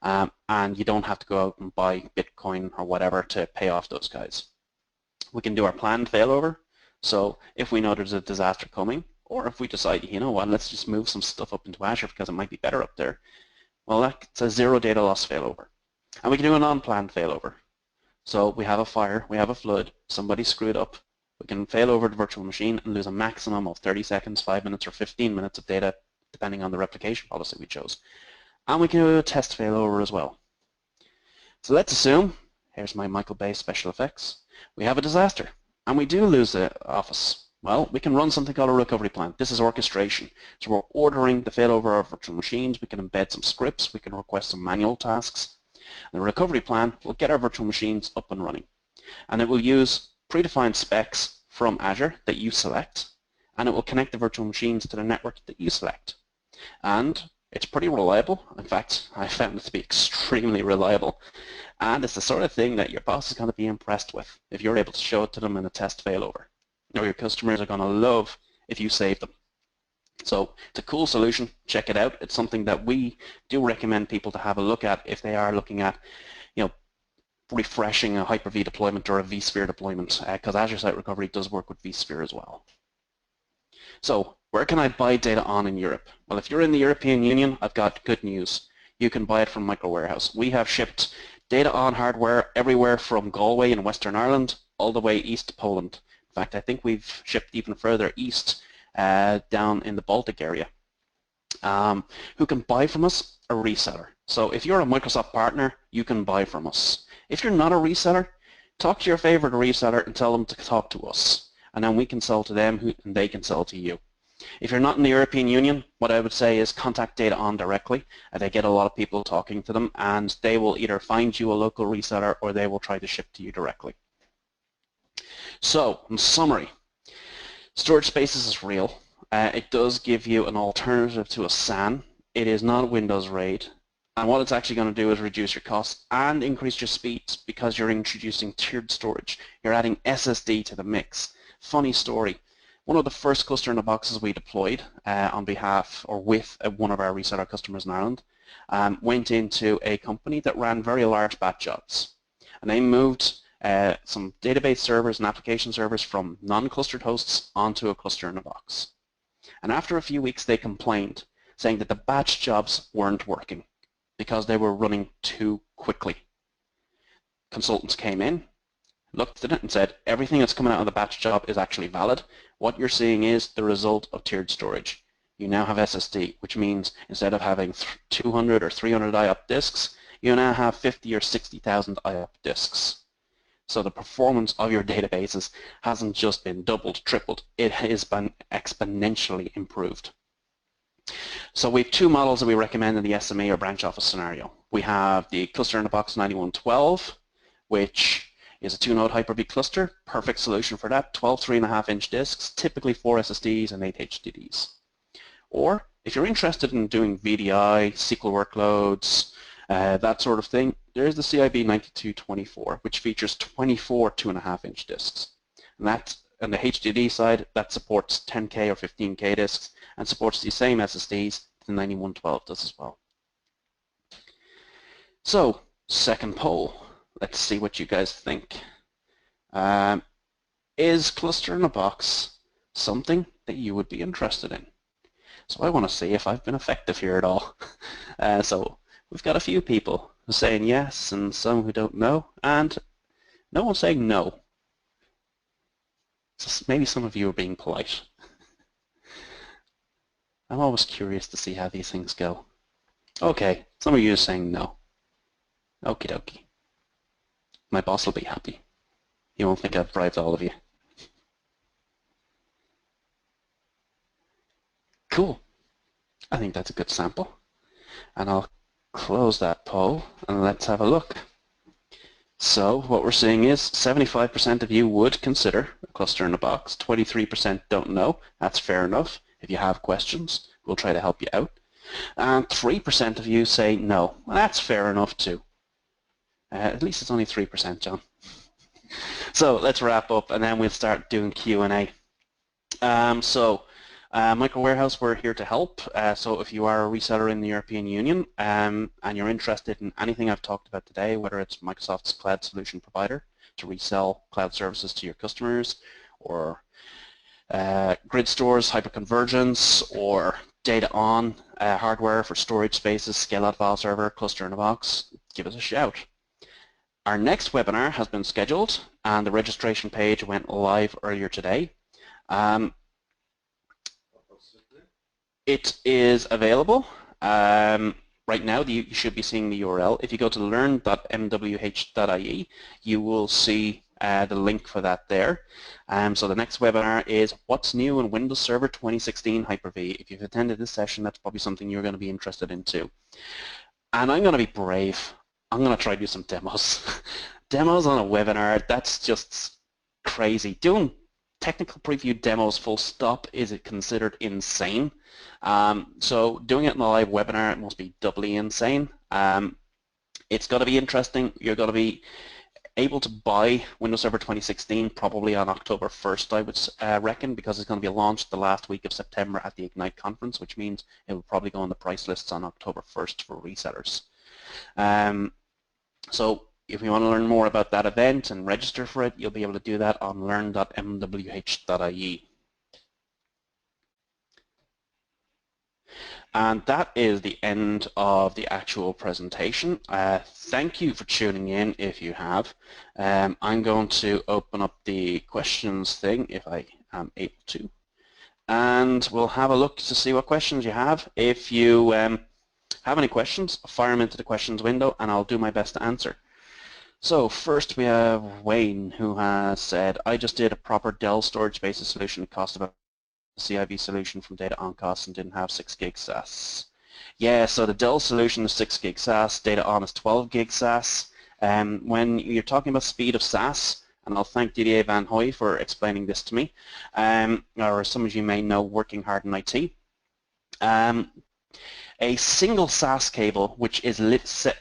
And you don't have to go out and buy Bitcoin or whatever to pay off those guys. We can do our planned failover. So if we know there's a disaster coming, or if we decide, you know what, let's just move some stuff up into Azure because it might be better up there, well, that's a zero data loss failover. And we can do a non-planned failover. So we have a fire, we have a flood, somebody screwed up. We can fail over the virtual machine and lose a maximum of 30 seconds, 5 minutes, or 15 minutes of data, depending on the replication policy we chose. And we can do a test failover as well. So let's assume, here's my Michael Bay special effects, we have a disaster, and we do lose the office. Well, we can run something called a recovery plan. This is orchestration. So we're ordering the failover of virtual machines, we can embed some scripts, we can request some manual tasks. The recovery plan will get our virtual machines up and running. And it will use predefined specs from Azure that you select, and it will connect the virtual machines to the network that you select. And it's pretty reliable. In fact, I found it to be extremely reliable. And it's the sort of thing that your boss is going to be impressed with if you're able to show it to them in a test failover. Or your customers are going to love if you save them. So it's a cool solution. Check it out. It's something that we do recommend people to have a look at if they are looking at, refreshing a Hyper-V deployment or a vSphere deployment, because Azure Site Recovery does work with vSphere as well. So where can I buy DataON in Europe? Well, if you're in the European Union, I've got good news. You can buy it from MicroWarehouse. We have shipped DataON hardware everywhere from Galway in Western Ireland all the way east to Poland. In fact, I think we've shipped even further east, down in the Baltic area. Who can buy from us? A reseller. So if you're a Microsoft partner, you can buy from us. If you're not a reseller, talk to your favorite reseller and tell them to talk to us. And then we can sell to them and they can sell to you. If you're not in the European Union, what I would say is contact DataON directly. They get a lot of people talking to them, and they will either find you a local reseller or they will try to ship to you directly. So, in summary, storage spaces is real. It does give you an alternative to a SAN. It is not Windows RAID. And what it's actually going to do is reduce your costs and increase your speeds because you're introducing tiered storage. You're adding SSD to the mix. Funny story. One of the first cluster in the boxes we deployed on behalf or with one of our reseller customers in Ireland went into a company that ran very large batch jobs. And they moved some database servers and application servers from non-clustered hosts onto a cluster in a box. And after a few weeks, they complained, saying that the batch jobs weren't working because they were running too quickly. Consultants came in, looked at it and said, everything that's coming out of the batch job is actually valid. What you're seeing is the result of tiered storage. You now have SSD, which means instead of having 200 or 300 IOP disks, you now have 50 or 60,000 IOP disks. So the performance of your databases hasn't just been doubled, tripled, it has been exponentially improved. So we have two models that we recommend in the SME or branch office scenario. We have the cluster in a box 9112, which is a 2-node Hyper-V cluster, perfect solution for that, 12 3.5-inch disks, typically 4 SSDs and 8 HDDs. Or if you're interested in doing VDI, SQL workloads, that sort of thing, there's the CIB 9224, which features 24 2.5-inch disks. And that's on the HDD side, that supports 10K or 15K disks and supports the same SSDs the 9112 does as well. So, second poll. Let's see what you guys think. Is cluster in a box something that you would be interested in? So I want to see if I've been effective here at all. So we've got a few people who are saying yes and some who don't know, and no one's saying no. So maybe some of you are being polite. I'm always curious to see how these things go. Okay, some of you are saying no. Okie dokie. My boss will be happy. He won't think I've bribed all of you. Cool. I think that's a good sample. And I'll close that poll and let's have a look. So what we're seeing is 75% of you would consider a cluster in a box. 23% don't know. That's fair enough. If you have questions, we'll try to help you out. And 3% of you say no. Well, that's fair enough too. At least it's only 3%, John. So let's wrap up and then we'll start doing Q&A. MicroWarehouse, we're here to help. So if you are a reseller in the European Union and you're interested in anything I've talked about today, whether it's Microsoft's cloud solution provider to resell cloud services to your customers, or grid stores, hyperconvergence, or DataON hardware for storage spaces, scale-out file server, cluster in a box, give us a shout. Our next webinar has been scheduled and the registration page went live earlier today. It is available right now. You should be seeing the URL. If you go to learn.mwh.ie, you will see the link for that there. So the next webinar is What's New in Windows Server 2016 Hyper-V. If you've attended this session, that's probably something you're going to be interested in too. And I'm going to be brave. I'm going to try to do some demos. Demos on a webinar, that's just crazy. Doing technical preview demos full stop is considered insane. So doing it in a live webinar, it must be doubly insane. It's got to be interesting. You're going to be able to buy Windows Server 2016 probably on October 1st, I would reckon, because it's going to be launched the last week of September at the Ignite conference, which means it will probably go on the price lists on October 1st for resellers. So if you want to learn more about that event and register for it, you'll be able to do that on learn.mwh.ie. And that is the end of the actual presentation. Thank you for tuning in if you have. I'm going to open up the questions thing if I am able to. And we'll have a look to see what questions you have. If you have any questions, fire them into the questions window and I'll do my best to answer. So first we have Wayne, who has said, I just did a proper Dell storage basis solution. It cost about a CIB solution from DataON costs and didn't have 6 gig SAS. Yeah, so the Dell solution is 6 gig SAS, DataON is 12 gig SAS. When you're talking about speed of SAS, and I'll thank Didier Van Hoy for explaining this to me, or some of you may know working hard in IT. A single SAS cable, which is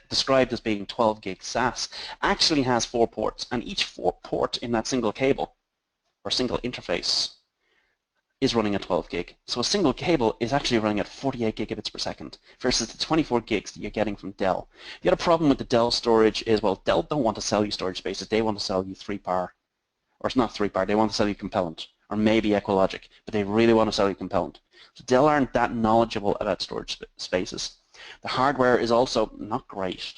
described as being 12 gig SAS, actually has 4 ports, and each port in that single cable, or single interface, is running at 12 gig. So a single cable is actually running at 48 gigabits per second versus the 24 gigs that you're getting from Dell. The other problem with the Dell storage is, well, Dell don't want to sell you storage spaces. They want to sell you 3-par, or it's not 3-par, they want to sell you Compellent, or maybe Equilogic, but they really want to sell you Compellent. So Dell aren't that knowledgeable about storage spaces. The hardware is also not great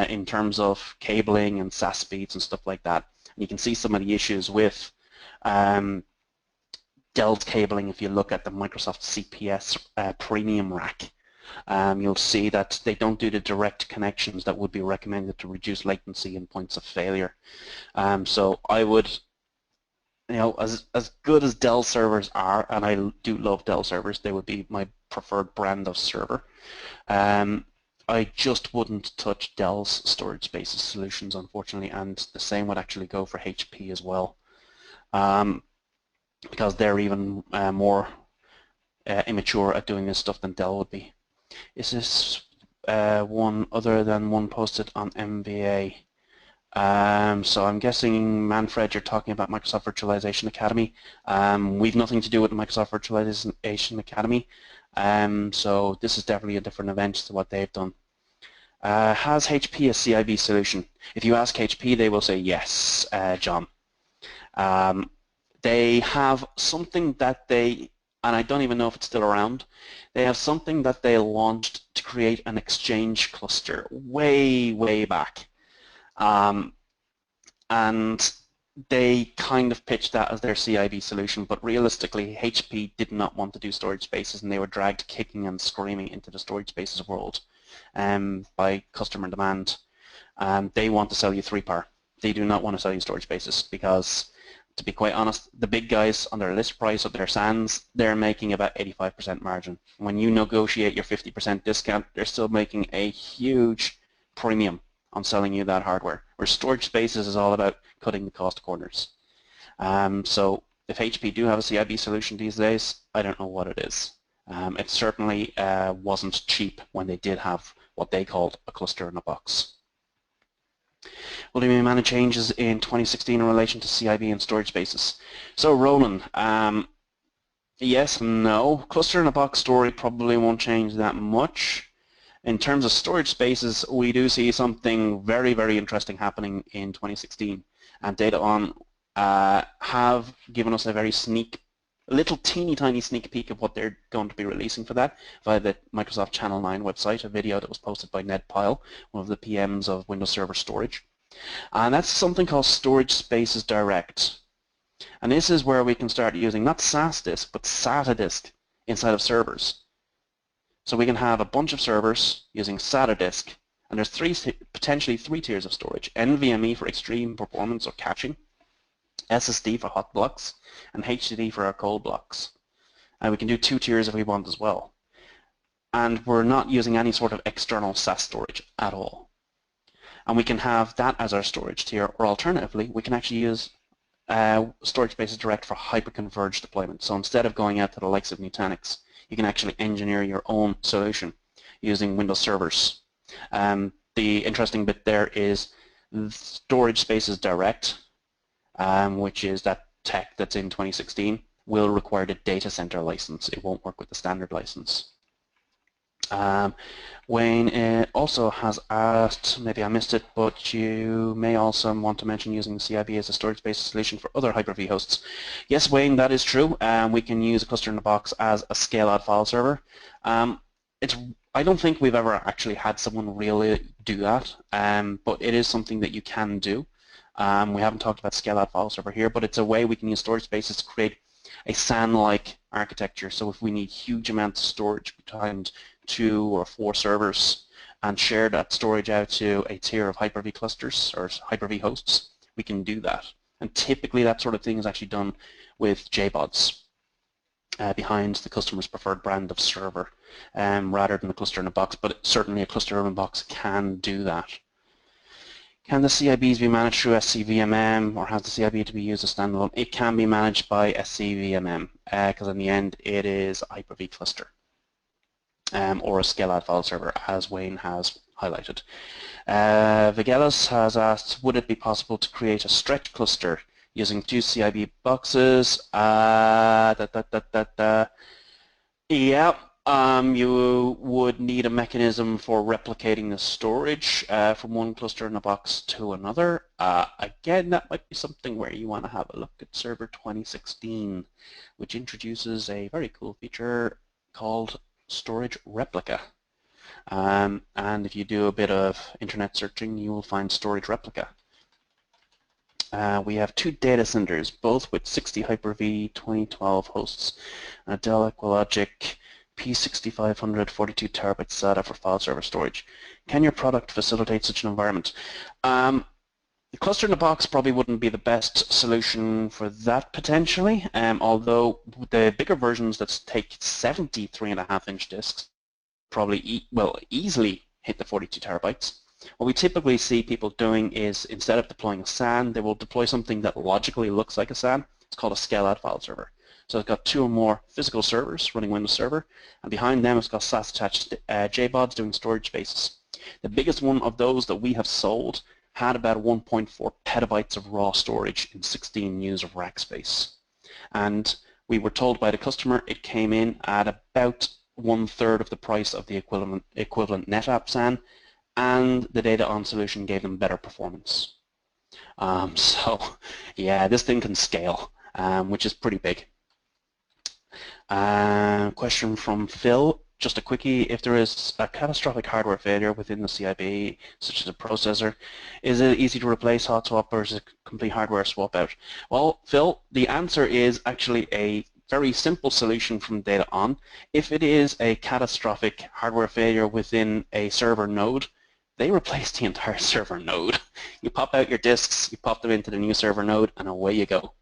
in terms of cabling and SAS speeds and stuff like that. And you can see some of the issues with Dell's cabling. If you look at the Microsoft CPS premium rack, you'll see that they don't do the direct connections that would be recommended to reduce latency and points of failure. So I would, as good as Dell servers are, and I do love Dell servers, they would be my preferred brand of server. I just wouldn't touch Dell's storage spaces solutions, unfortunately, and the same would actually go for HP as well, because they're even more immature at doing this stuff than Dell would be. Is this one other than one posted on MVA? So I'm guessing, Manfred, you're talking about Microsoft Virtualization Academy. We've nothing to do with the Microsoft Virtualization Academy, so this is definitely a different event to what they've done. Has HP a CIB solution? If you ask HP, they will say yes, John. They have something that they, and I don't even know if it's still around, they have something that they launched to create an Exchange cluster way, way back. And they kind of pitched that as their CIB solution, but realistically HP did not want to do storage spaces, and they were dragged kicking and screaming into the storage spaces world by customer demand. They want to sell you 3-par. They do not want to sell you storage spaces because, to be quite honest, the big guys on their list price of their SANs, they're making about 85% margin. When you negotiate your 50% discount, they're still making a huge premium on selling you that hardware, where storage spaces is all about cutting the cost corners. So if HP do have a CIB solution these days, I don't know what it is. It certainly wasn't cheap when they did have what they called a cluster in a box. Will there be many changes in 2016 in relation to CIB and storage spaces? So Roland, yes and no. Cluster in a box story probably won't change that much. In terms of storage spaces, we do see something very, very interesting happening in 2016, and DataON have given us a very little teeny tiny sneak peek of what they're going to be releasing for that via the Microsoft Channel 9 website, a video that was posted by Ned Pyle, one of the PMs of Windows Server Storage. And that's something called Storage Spaces Direct. And this is where we can start using not SAS disk, but SATA disk inside of servers. So we can have a bunch of servers using SATA disk, and there's potentially three tiers of storage: NVMe for extreme performance or caching, SSD for hot blocks, and HDD for our cold blocks. And we can do 2 tiers if we want as well. And we're not using any sort of external SAS storage at all. And we can have that as our storage tier, or alternatively, we can actually use Storage Spaces Direct for hyper-converged deployment. So instead of going out to the likes of Nutanix, you can actually engineer your own solution using Windows servers. The interesting bit there is Storage Spaces Direct, which is that tech that's in 2016, will require the data center license. It won't work with the standard license. Wayne also has asked, maybe I missed it, but you may also want to mention using CIB as a storage-based solution for other Hyper-V hosts. Yes, Wayne, that is true. We can use a cluster in a box as a scale-out file server. I don't think we've ever actually had someone really do that, but it is something that you can do. We haven't talked about scale-out file server here, but it's a way we can use storage spaces to create a SAN-like architecture. So if we need huge amounts of storage behind 2 or 4 servers and share that storage out to a tier of Hyper-V clusters or Hyper-V hosts, we can do that. And typically that sort of thing is actually done with JBODs behind the customer's preferred brand of server rather than a cluster in a box, but certainly a cluster in a box can do that. Can the CIBs be managed through SCVMM, or has the CIB to be used as standalone? It can be managed by SCVMM because in the end it is a Hyper-V cluster. Or a scale-out file server, as Wayne has highlighted. Vigelis has asked, would it be possible to create a stretch cluster using 2 CIB boxes. Yeah, you would need a mechanism for replicating the storage from one cluster in a box to another. Again, that might be something where you want to have a look at Server 2016, which introduces a very cool feature called Storage Replica. And if you do a bit of internet searching, you will find Storage Replica. We have 2 data centers, both with 60 Hyper-V 2012 hosts, and a Dell EquiLogic P6500 42 terabyte SATA for file server storage. Can your product facilitate such an environment? The cluster in a box probably wouldn't be the best solution for that potentially, although the bigger versions that take 70 3.5-inch disks probably easily hit the 42 terabytes. What we typically see people doing is, instead of deploying a SAN, they will deploy something that logically looks like a SAN. It's called a scale-out file server. So it's got 2 or more physical servers running Windows Server, and behind them it's got SAS-attached JBODs doing storage spaces. The biggest one of those that we have sold had about 1.4 petabytes of raw storage in 16 U's of rack space. And we were told by the customer it came in at about 1/3 of the price of the equivalent NetApp SAN, and the DataON solution gave them better performance. So yeah, this thing can scale, which is pretty big. Question from Phil, just a quickie: if there is a catastrophic hardware failure within the CIB, such as a processor, is it easy to replace hot swap, or is it complete hardware swap out? Well, Phil, the answer is actually a very simple solution from DataON. If it is a catastrophic hardware failure within a server node, they replace the entire server node. You pop out your disks, you pop them into the new server node, and away you go.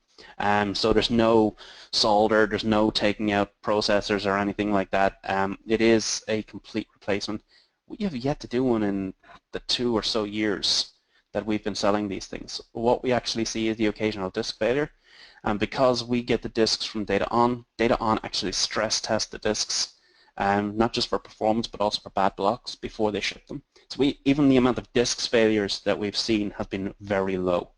So there's no solder, there's no taking out processors or anything like that. It is a complete replacement. We have yet to do one in the 2 or so years that we've been selling these things. What we actually see is the occasional disk failure. And because we get the disks from DataON, DataON actually stress test the disks, not just for performance but also for bad blocks before they ship them. So even the amount of disks failures that we've seen has been very low.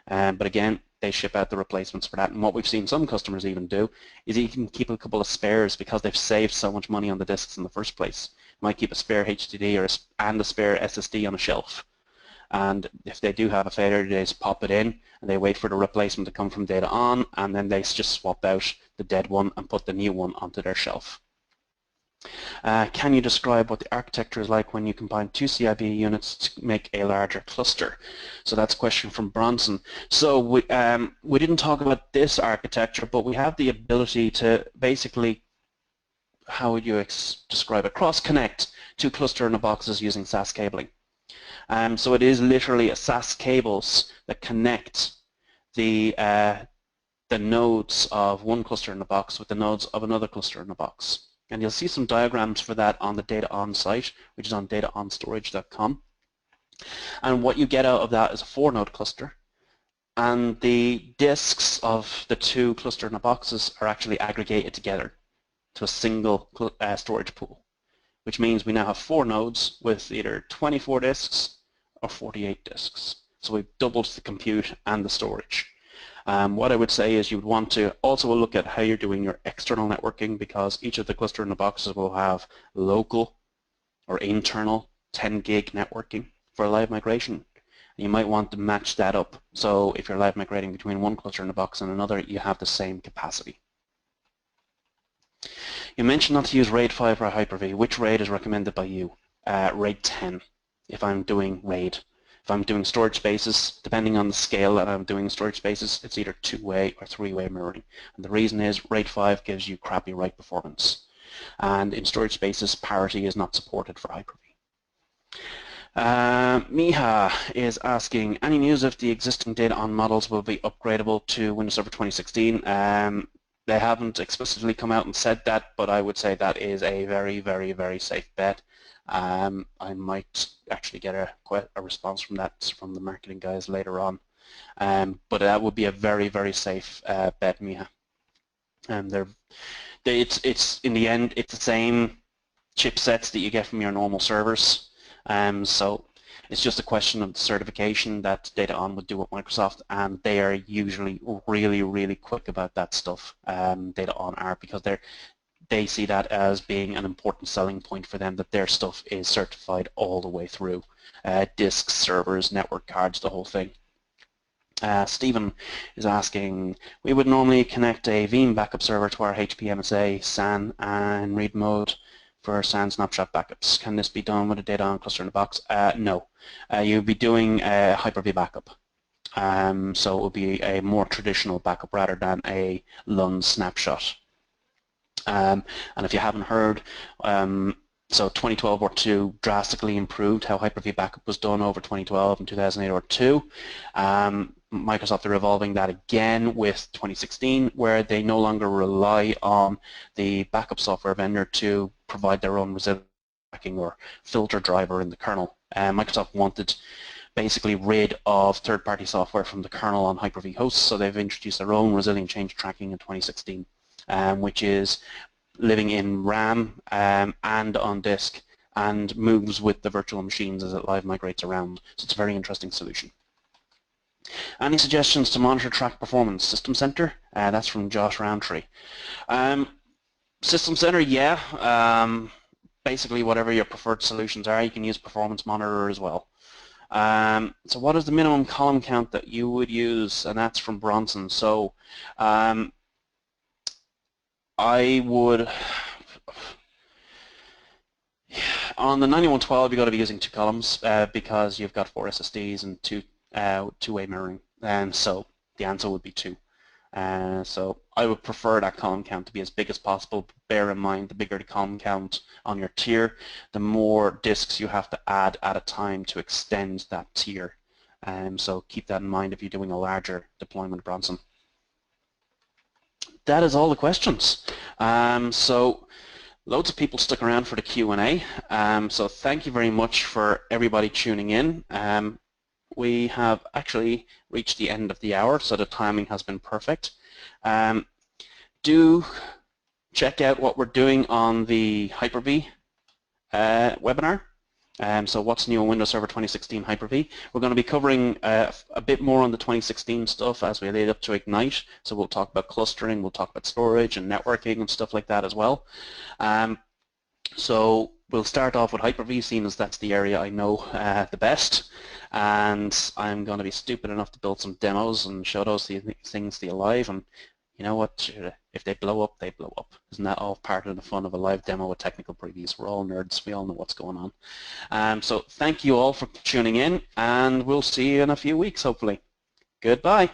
But again, they ship out the replacements for that. And what we've seen some customers even do is you can keep a couple of spares because they've saved so much money on the disks in the first place. You might keep a spare HDD and a spare SSD on a shelf. And if they do have a failure, they just pop it in and they wait for the replacement to come from DataON, and then they just swap out the dead one and put the new one onto their shelf. Can you describe what the architecture is like when you combine 2 CIB units to make a larger cluster? So that's a question from Bronson. So we didn't talk about this architecture, but we have the ability to basically, how would you describe it, cross-connect 2 cluster-in-a-boxes using SAS cabling. So it is literally a SAS cables that connect the nodes of one cluster in a box with the nodes of another cluster in a box. And you'll see some diagrams for that on the DataON site, which is on dataonstorage.com. And what you get out of that is a 4-node cluster. And the disks of the 2 cluster in a boxes are actually aggregated together to a single storage pool, which means we now have 4 nodes with either 24 disks or 48 disks. So we've doubled the compute and the storage. What I would say is you would want to also look at how you're doing your external networking, because each of the cluster in the boxes will have local or internal 10 gig networking for live migration. You might want to match that up. So if you're live migrating between one cluster in a box and another, you have the same capacity. You mentioned not to use RAID 5 or Hyper-V. Which RAID is recommended by you? RAID 10 if I'm doing RAID. If I'm doing storage spaces, depending on the scale that I'm doing storage spaces, it's either 2-way or 3-way mirroring. And the reason is RAID 5 gives you crappy write performance. And in storage spaces, parity is not supported for Hyper-V. Miha is asking, any news if the existing DataON models will be upgradable to Windows Server 2016? They haven't explicitly come out and said that, but I would say that is a very, very, very safe bet. I might actually get a response from that from the marketing guys later on, but that would be a very, very safe bet, Miha. It's in the end, it's the same chipsets that you get from your normal servers, so It's just a question of the certification that DataON would do with Microsoft, and they are usually really, really quick about that stuff. DataON are, because they see that as being an important selling point for them, that their stuff is certified all the way through. Disks, servers, network cards, the whole thing. Stephen is asking, we would normally connect a Veeam backup server to our HPMSA, SAN, and read mode for SAN snapshot backups. Can this be done with a DataON cluster in a box? No. You'll be doing a Hyper-V backup. So it will be a more traditional backup rather than a LUN snapshot. And if you haven't heard, so 2012 R2 drastically improved how Hyper-V backup was done over 2012 and 2008 R2. Microsoft are evolving that again with 2016, where they no longer rely on the backup software vendor to provide their own resilience tracking or filter driver in the kernel. Microsoft wanted basically rid of third-party software from the kernel on Hyper-V hosts, so they've introduced their own resilient change tracking in 2016, which is living in RAM and on disk, and moves with the virtual machines as it live migrates around. So it's a very interesting solution. Any suggestions to monitor track performance? System Center? That's from Josh Roundtree. System Center, yeah. Basically, whatever your preferred solutions are, you can use Performance Monitor as well. So what is the minimum column count that you would use? And that's from Bronson. So I would, on the 9112, you've got to be using 2 columns because you've got 4 SSDs and two-way mirroring, and so the answer would be 2. So I would prefer that column count to be as big as possible. Bear in mind, the bigger the column count on your tier, the more disks you have to add at a time to extend that tier. So keep that in mind if you're doing a larger deployment, Bronson. That is all the questions. So loads of people stuck around for the Q&A. So thank you very much for everybody tuning in. We have actually reached the end of the hour, so the timing has been perfect. Do check out what we're doing on the Hyper-V webinar. So what's new on Windows Server 2016 Hyper-V? We're going to be covering a bit more on the 2016 stuff as we lead up to Ignite. So we'll talk about clustering, we'll talk about storage and networking and stuff like that as well. So we'll start off with Hyper-V, seeing as that's the area I know the best. And I'm going to be stupid enough to build some demos and show those things to you live. And you know what? If they blow up, they blow up. Isn't that all part of the fun of a live demo with technical previews? We're all nerds. We all know what's going on. So thank you all for tuning in, and we'll see you in a few weeks, hopefully. Goodbye.